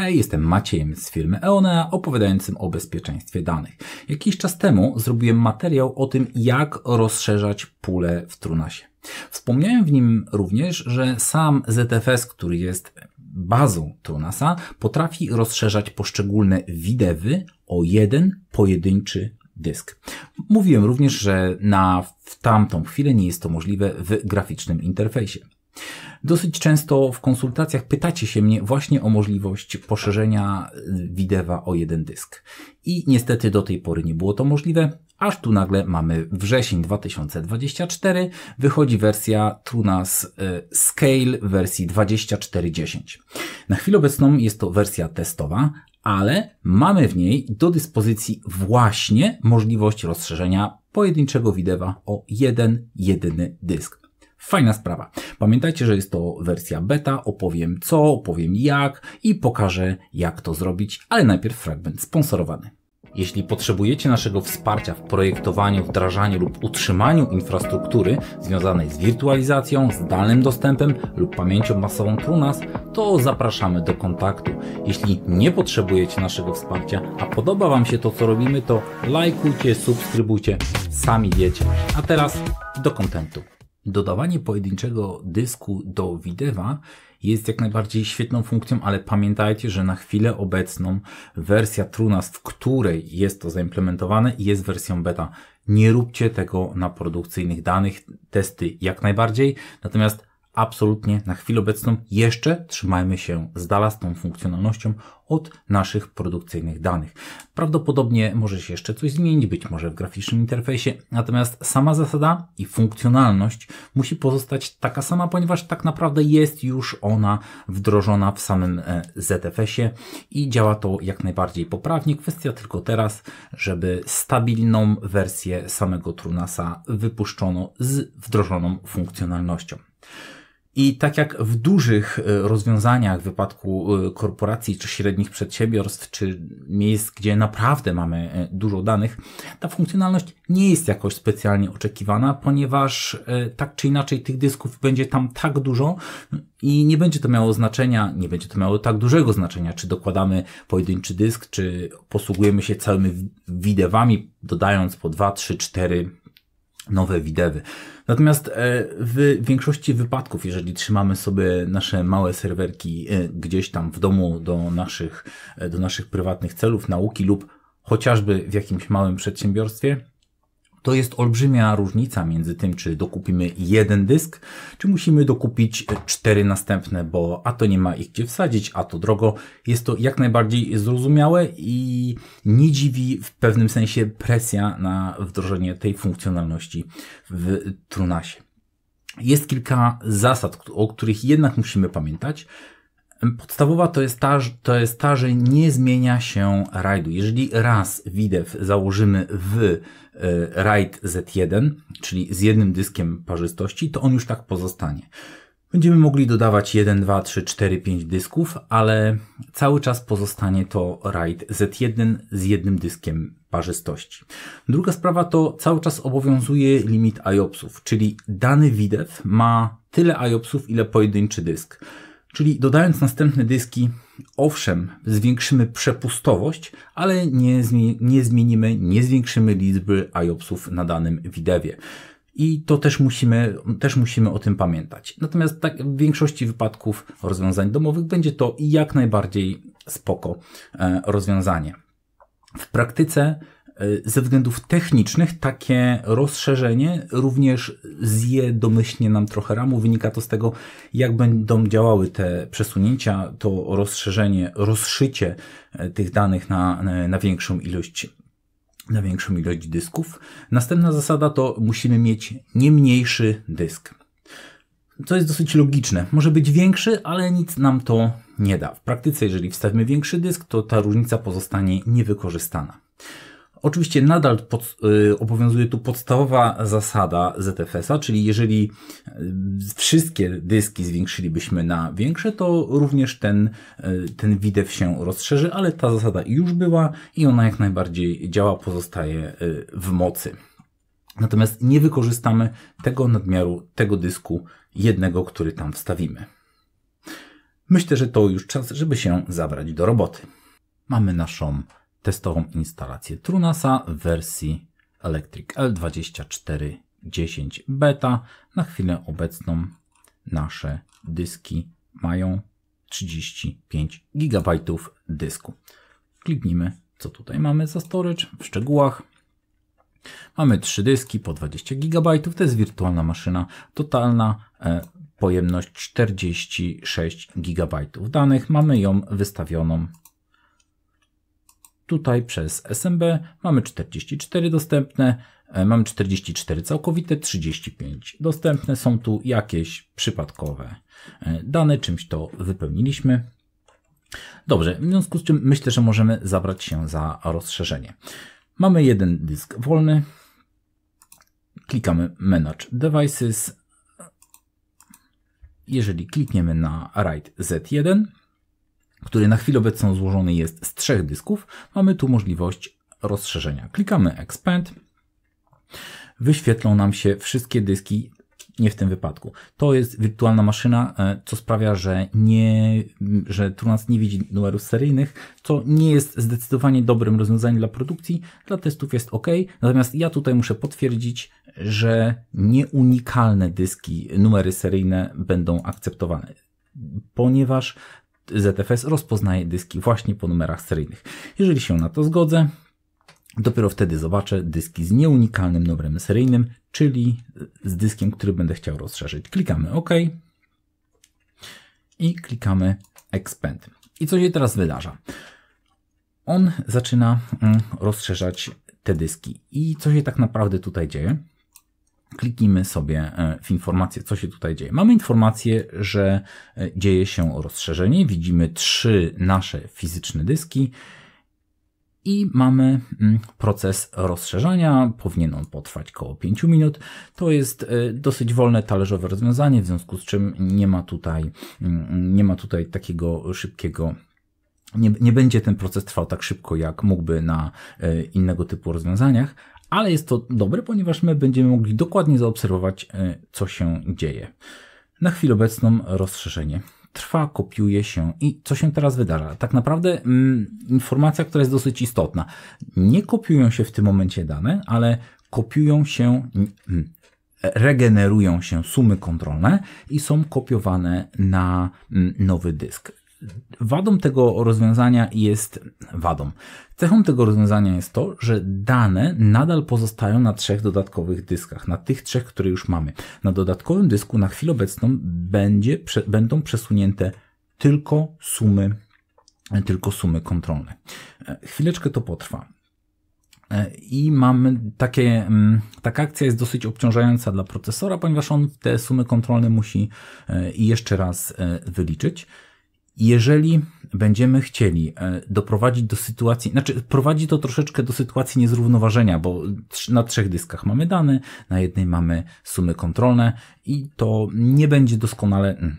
Hej, jestem Maciej z firmy EONEA opowiadającym o bezpieczeństwie danych. Jakiś czas temu zrobiłem materiał o tym, jak rozszerzać pulę w TrueNASie. Wspomniałem w nim również, że sam ZFS, który jest bazą TrueNASa, potrafi rozszerzać poszczególne widewy o jeden pojedynczy dysk. Mówiłem również, że w tamtą chwilę nie jest to możliwe w graficznym interfejsie. Dosyć często w konsultacjach pytacie się mnie właśnie o możliwość poszerzenia widewa o jeden dysk. I niestety do tej pory nie było to możliwe, aż tu nagle mamy wrzesień 2024, wychodzi wersja TrueNAS Scale w wersji 24.10. Na chwilę obecną jest to wersja testowa, ale mamy w niej do dyspozycji właśnie możliwość rozszerzenia pojedynczego widewa o jeden jedyny dysk. Fajna sprawa. Pamiętajcie, że jest to wersja beta, opowiem co, opowiem jak i pokażę jak to zrobić, ale najpierw fragment sponsorowany. Jeśli potrzebujecie naszego wsparcia w projektowaniu, wdrażaniu lub utrzymaniu infrastruktury związanej z wirtualizacją, zdalnym dostępem lub pamięcią masową TrueNAS, to zapraszamy do kontaktu. Jeśli nie potrzebujecie naszego wsparcia, a podoba Wam się to, co robimy, to lajkujcie, subskrybujcie, sami wiecie. A teraz do kontentu. Dodawanie pojedynczego dysku do widewa jest jak najbardziej świetną funkcją, ale pamiętajcie, że na chwilę obecną wersja TrueNAS, w której jest to zaimplementowane, jest wersją beta. Nie róbcie tego na produkcyjnych danych, testy jak najbardziej, natomiast absolutnie na chwilę obecną jeszcze trzymajmy się z dala z tą funkcjonalnością od naszych produkcyjnych danych. Prawdopodobnie może się jeszcze coś zmienić, być może w graficznym interfejsie, natomiast sama zasada i funkcjonalność musi pozostać taka sama, ponieważ tak naprawdę jest już ona wdrożona w samym ZFS-ie i działa to jak najbardziej poprawnie. Kwestia tylko teraz, żeby stabilną wersję samego TrueNASa wypuszczono z wdrożoną funkcjonalnością. I tak jak w dużych rozwiązaniach w wypadku korporacji czy średnich przedsiębiorstw, czy miejsc, gdzie naprawdę mamy dużo danych, ta funkcjonalność nie jest jakoś specjalnie oczekiwana, ponieważ tak czy inaczej tych dysków będzie tam tak dużo i nie będzie to miało znaczenia, nie będzie to miało tak dużego znaczenia, czy dokładamy pojedynczy dysk, czy posługujemy się całymi widewami, dodając po 2, 3, 4 nowe widewy. Natomiast w większości wypadków, jeżeli trzymamy sobie nasze małe serwerki gdzieś tam w domu do naszych prywatnych celów, nauki lub chociażby w jakimś małym przedsiębiorstwie, to jest olbrzymia różnica między tym, czy dokupimy jeden dysk, czy musimy dokupić 4 następne, bo a to nie ma ich gdzie wsadzić, a to drogo. Jest to jak najbardziej zrozumiałe i nie dziwi w pewnym sensie presja na wdrożenie tej funkcjonalności w TrueNASie. Jest kilka zasad, o których jednak musimy pamiętać. Podstawowa to jest ta, że nie zmienia się RAID-u. Jeżeli raz widew założymy w RAID Z1, czyli z jednym dyskiem parzystości, to on już tak pozostanie. Będziemy mogli dodawać 1, 2, 3, 4, 5 dysków, ale cały czas pozostanie to RAID Z1 z jednym dyskiem parzystości. Druga sprawa to cały czas obowiązuje limit IOPS-ów, czyli dany widew ma tyle IOPS-ów, ile pojedynczy dysk. Czyli dodając następne dyski, owszem, zwiększymy przepustowość, ale nie zwiększymy liczby IOPS-ów na danym widewie. I to też musimy o tym pamiętać. Natomiast tak w większości wypadków rozwiązań domowych będzie to jak najbardziej spoko rozwiązanie. W praktyce ze względów technicznych takie rozszerzenie również zje domyślnie nam trochę ramu. Wynika to z tego, jak będą działały te przesunięcia, to rozszycie tych danych na większą ilość dysków. Następna zasada to musimy mieć nie mniejszy dysk. To jest dosyć logiczne. Może być większy, ale nic nam to nie da. W praktyce, jeżeli wstawimy większy dysk, to ta różnica pozostanie niewykorzystana. Oczywiście nadal obowiązuje tu podstawowa zasada ZFS-a, czyli jeżeli wszystkie dyski zwiększylibyśmy na większe, to również ten widew się rozszerzy, ale ta zasada już była i ona jak najbardziej działa, pozostaje w mocy. Natomiast nie wykorzystamy tego nadmiaru, tego dysku jednego, który tam wstawimy. Myślę, że to już czas, żeby się zabrać do roboty. Mamy naszą testową instalację TrueNASa w wersji Electric L2410 Beta. Na chwilę obecną nasze dyski mają 35 GB dysku. Kliknijmy, co tutaj mamy za storage w szczegółach. Mamy 3 dyski po 20 GB, to jest wirtualna maszyna, totalna pojemność 46 GB danych. Mamy ją wystawioną tutaj przez SMB. Mamy 44 dostępne, mamy 44 całkowite, 35 dostępne. Są tu jakieś przypadkowe dane, czymś to wypełniliśmy. Dobrze, w związku z czym myślę, że możemy zabrać się za rozszerzenie. Mamy jeden dysk wolny. Klikamy Manage Devices. Jeżeli klikniemy na RAID Z1, który na chwilę obecną złożony jest z 3 dysków, mamy tu możliwość rozszerzenia. Klikamy Expand. Wyświetlą nam się wszystkie dyski, nie w tym wypadku. To jest wirtualna maszyna, co sprawia, że TrueNAS nie widzi numerów seryjnych, co nie jest zdecydowanie dobrym rozwiązaniem dla produkcji. Dla testów jest OK, natomiast ja tutaj muszę potwierdzić, że nieunikalne dyski, numery seryjne będą akceptowane, ponieważ ZFS rozpoznaje dyski właśnie po numerach seryjnych. Jeżeli się na to zgodzę, dopiero wtedy zobaczę dyski z nieunikalnym numerem seryjnym, czyli z dyskiem, który będę chciał rozszerzyć. Klikamy OK i klikamy Expand. I co się teraz wydarza? On zaczyna rozszerzać te dyski. I co się tak naprawdę tutaj dzieje? Kliknijmy sobie w informację, co się tutaj dzieje. Mamy informację, że dzieje się rozszerzenie. Widzimy 3 nasze fizyczne dyski i mamy proces rozszerzania. Powinien on potrwać około 5 minut. To jest dosyć wolne, talerzowe rozwiązanie, w związku z czym nie ma tutaj takiego szybkiego. Nie będzie ten proces trwał tak szybko, jak mógłby na innego typu rozwiązaniach, ale jest to dobre, ponieważ my będziemy mogli dokładnie zaobserwować, co się dzieje. Na chwilę obecną rozszerzenie trwa, kopiuje się i co się teraz wydarza? Tak naprawdę informacja, która jest dosyć istotna. Nie kopiują się w tym momencie dane, ale kopiują się, regenerują się sumy kontrolne i są kopiowane na nowy dysk. Cechą tego rozwiązania jest to, że dane nadal pozostają na 3 dodatkowych dyskach, na tych 3, które już mamy. Na dodatkowym dysku na chwilę obecną będą przesunięte tylko sumy kontrolne. Chwileczkę to potrwa. I mamy taka akcja jest dosyć obciążająca dla procesora, ponieważ on te sumy kontrolne musi jeszcze raz wyliczyć. Jeżeli będziemy chcieli doprowadzić do sytuacji, prowadzi to troszeczkę do sytuacji niezrównoważenia, bo na 3 dyskach mamy dane, na jednej mamy sumy kontrolne i to nie będzie to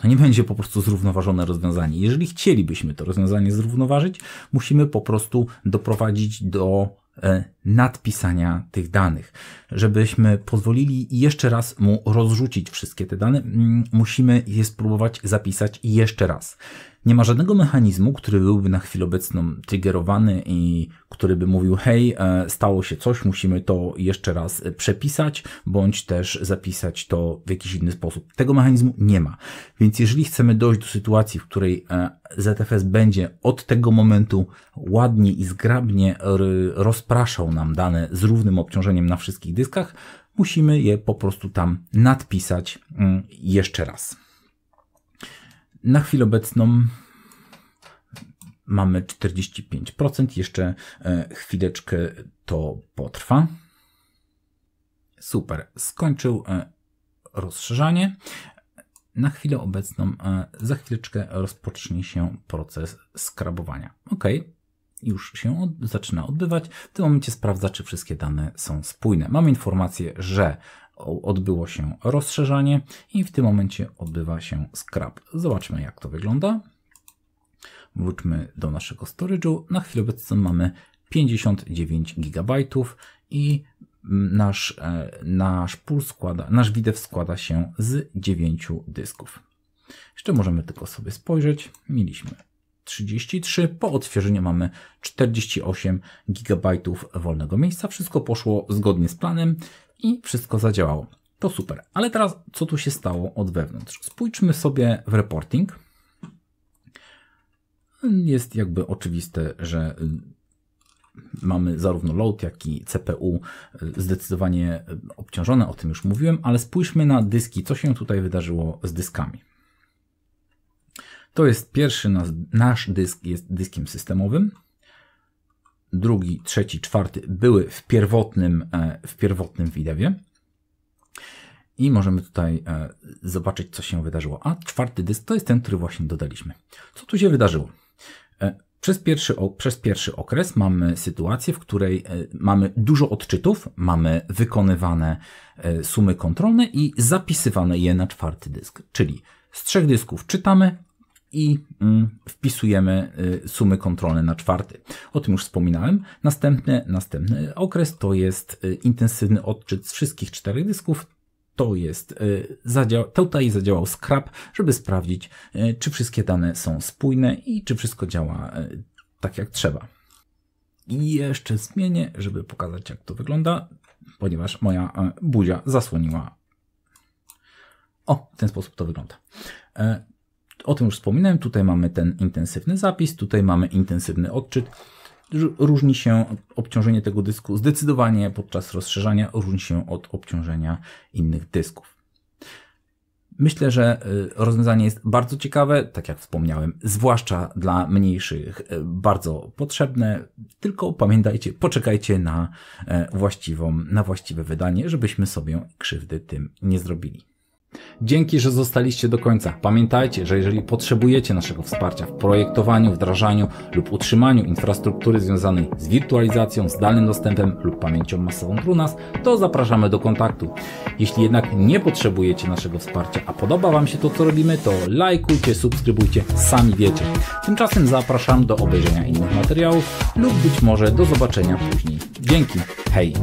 nie będzie po prostu zrównoważone rozwiązanie. Jeżeli chcielibyśmy to rozwiązanie zrównoważyć, musimy po prostu doprowadzić do nadpisania tych danych. Żebyśmy pozwolili jeszcze raz mu rozrzucić wszystkie te dane, musimy je spróbować zapisać jeszcze raz. Nie ma żadnego mechanizmu, który byłby na chwilę obecną triggerowany i który by mówił: hej, stało się coś, musimy to jeszcze raz przepisać, bądź też zapisać to w jakiś inny sposób. Tego mechanizmu nie ma. Więc jeżeli chcemy dojść do sytuacji, w której ZFS będzie od tego momentu ładnie i zgrabnie rozpraszał nam dane z równym obciążeniem na wszystkich dyskach, musimy je po prostu tam nadpisać jeszcze raz. Na chwilę obecną mamy 45%, jeszcze chwileczkę to potrwa. Super, skończył rozszerzanie. Na chwilę obecną za chwileczkę rozpocznie się proces skrabowania. OK, już się zaczyna odbywać. W tym momencie sprawdza, czy wszystkie dane są spójne. Mamy informację, że odbyło się rozszerzanie i w tym momencie odbywa się scrap. Zobaczmy, jak to wygląda. Wróćmy do naszego storage'u. Na chwilę obecną mamy 59 GB i nasz WIDEW składa się z 9 dysków. Jeszcze możemy tylko sobie spojrzeć. Mieliśmy 33, po odświeżeniu mamy 48 GB wolnego miejsca. Wszystko poszło zgodnie z planem i wszystko zadziałało. To super. Ale teraz co tu się stało od wewnątrz? Spójrzmy sobie w reporting. Jest jakby oczywiste, że mamy zarówno load, jak i CPU zdecydowanie obciążone, o tym już mówiłem, ale spójrzmy na dyski, co się tutaj wydarzyło z dyskami. To jest pierwszy nasz dysk, jest dyskiem systemowym. Drugi, trzeci, czwarty były w pierwotnym widewie. I możemy tutaj zobaczyć, co się wydarzyło. A czwarty dysk to jest ten, który właśnie dodaliśmy. Co tu się wydarzyło? Przez pierwszy okres mamy sytuację, w której mamy dużo odczytów, mamy wykonywane sumy kontrolne i zapisywane je na czwarty dysk. Czyli z 3 dysków czytamy i wpisujemy sumy kontrolne na czwarty. O tym już wspominałem. Następny okres to jest intensywny odczyt z wszystkich 4 dysków. Tutaj zadziałał scrap, żeby sprawdzić, czy wszystkie dane są spójne i czy wszystko działa tak jak trzeba. I jeszcze zmienię, żeby pokazać, jak to wygląda, ponieważ moja buzia zasłoniła. O, w ten sposób to wygląda. O tym już wspominałem. Tutaj mamy ten intensywny zapis, tutaj mamy intensywny odczyt. Różni się obciążenie tego dysku zdecydowanie podczas rozszerzania, różni się od obciążenia innych dysków. Myślę, że rozwiązanie jest bardzo ciekawe, tak jak wspomniałem, zwłaszcza dla mniejszych, bardzo potrzebne. Tylko pamiętajcie, poczekajcie na właściwe wydanie, żebyśmy sobie krzywdy tym nie zrobili. Dzięki, że zostaliście do końca. Pamiętajcie, że jeżeli potrzebujecie naszego wsparcia w projektowaniu, wdrażaniu lub utrzymaniu infrastruktury związanej z wirtualizacją, zdalnym dostępem lub pamięcią masową TrueNAS, to zapraszamy do kontaktu. Jeśli jednak nie potrzebujecie naszego wsparcia, a podoba Wam się to, co robimy, to lajkujcie, subskrybujcie, sami wiecie. Tymczasem zapraszam do obejrzenia innych materiałów lub być może do zobaczenia później. Dzięki, hej!